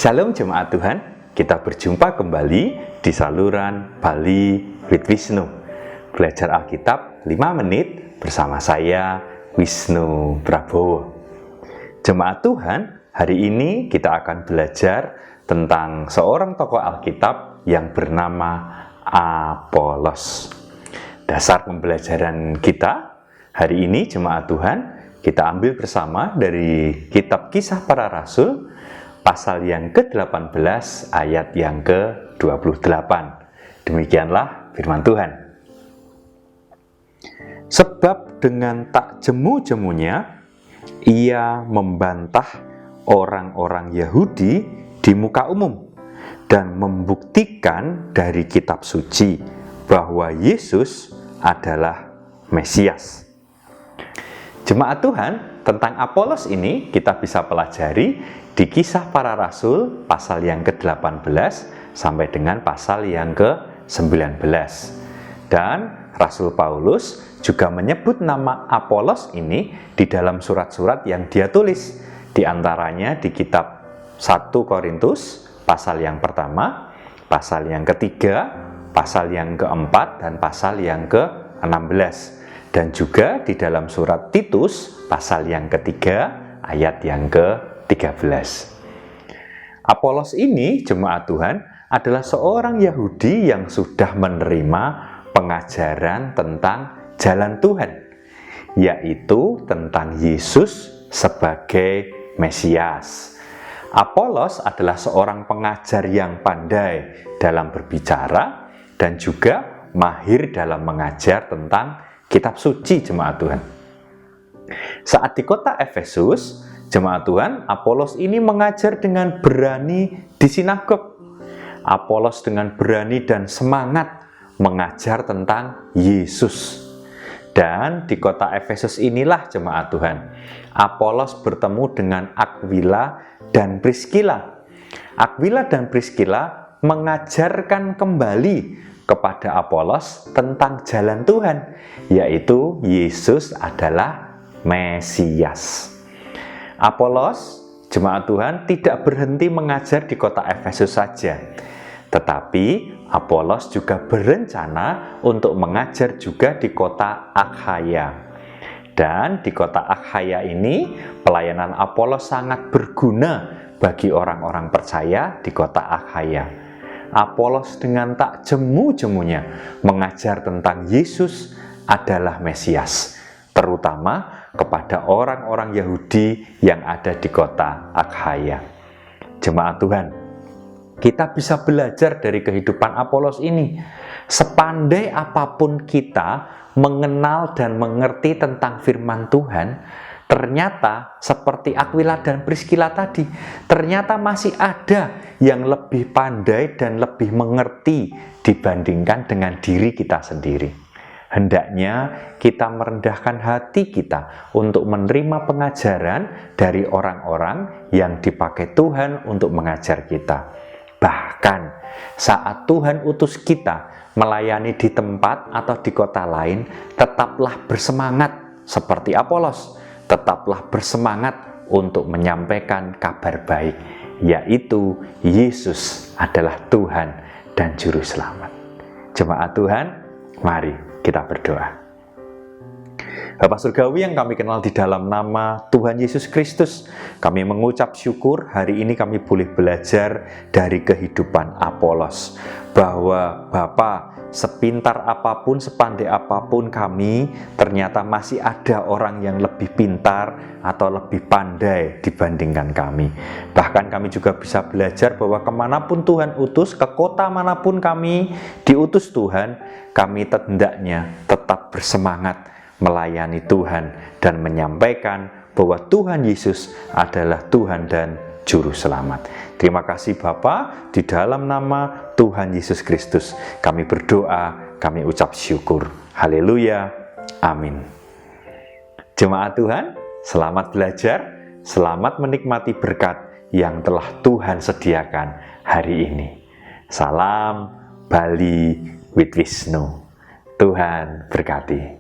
Shalom jemaat Tuhan, kita berjumpa kembali di saluran Bali with Wisnu. Belajar Alkitab 5 menit bersama saya, Wisnu Prabowo. Jemaat Tuhan, hari ini kita akan belajar tentang seorang tokoh Alkitab yang bernama Apolos. Dasar pembelajaran kita hari ini jemaat Tuhan, kita ambil bersama dari kitab Kisah Para Rasul, pasal yang ke-18 ayat yang ke-28. Demikianlah firman Tuhan. Sebab dengan tak jemu-jemunya ia membantah orang-orang Yahudi di muka umum dan membuktikan dari kitab suci bahwa Yesus adalah Mesias. Jemaat Tuhan, tentang Apolos ini kita bisa pelajari di Kisah Para Rasul pasal yang ke-18 sampai dengan pasal yang ke-19. Dan Rasul Paulus juga menyebut nama Apolos ini di dalam surat-surat yang dia tulis. Di antaranya di kitab 1 Korintus pasal yang pertama, pasal yang ketiga, pasal yang keempat, dan pasal yang ke-16. Dan juga di dalam surat Titus pasal yang ketiga ayat yang ke-13. Apolos ini, jemaat Tuhan, adalah seorang Yahudi yang sudah menerima pengajaran tentang jalan Tuhan, yaitu tentang Yesus sebagai Mesias. Apolos adalah seorang pengajar yang pandai dalam berbicara dan juga mahir dalam mengajar tentang kitab suci, jemaat Tuhan. Saat di kota Efesus, jemaat Tuhan, Apolos ini mengajar dengan berani di sinagog. Apolos dengan berani dan semangat mengajar tentang Yesus. Dan di kota Efesus inilah, jemaat Tuhan, Apolos bertemu dengan Aquila dan Priscilla. Aquila dan Priscilla mengajarkan kembali kepada Apolos tentang jalan Tuhan, yaitu Yesus adalah Mesias. Apolos, jemaat Tuhan, tidak berhenti mengajar di kota Efesus saja, tetapi Apolos juga berencana untuk mengajar juga di kota Akhaya. Dan di kota Akhaya ini, pelayanan Apolos sangat berguna bagi orang-orang percaya di kota Akhaya. Apolos dengan tak jemu-jemunya mengajar tentang Yesus adalah Mesias, terutama kepada orang-orang Yahudi yang ada di kota Akhaya. Jemaat Tuhan, kita bisa belajar dari kehidupan Apolos ini. Sepandai apapun kita mengenal dan mengerti tentang firman Tuhan, ternyata seperti Aquila dan Priscilla tadi, ternyata masih ada yang lebih pandai dan lebih mengerti dibandingkan dengan diri kita sendiri. Hendaknya kita merendahkan hati kita untuk menerima pengajaran dari orang-orang yang dipakai Tuhan untuk mengajar kita. Bahkan saat Tuhan utus kita melayani di tempat atau di kota lain, tetaplah bersemangat seperti Apolos. Tetaplah bersemangat untuk menyampaikan kabar baik, yaitu Yesus adalah Tuhan dan Juru Selamat. Jemaat Tuhan, mari kita berdoa. Bapa Surgawi yang kami kenal di dalam nama Tuhan Yesus Kristus, kami mengucap syukur hari ini kami boleh belajar dari kehidupan Apolos, bahwa Bapa, sepintar apapun, sepandai apapun kami, ternyata masih ada orang yang lebih pintar atau lebih pandai dibandingkan kami. Bahkan kami juga bisa belajar bahwa kemanapun Tuhan utus, ke kota manapun kami diutus Tuhan, kami hendaknya tetap bersemangat melayani Tuhan dan menyampaikan bahwa Tuhan Yesus adalah Tuhan dan Juru Selamat. Terima kasih Bapa, di dalam nama Tuhan Yesus Kristus kami berdoa, kami ucap syukur. Haleluya, amin. Jemaat Tuhan, selamat belajar, selamat menikmati berkat yang telah Tuhan sediakan hari ini. Salam Bali with Wisnu. Tuhan berkati.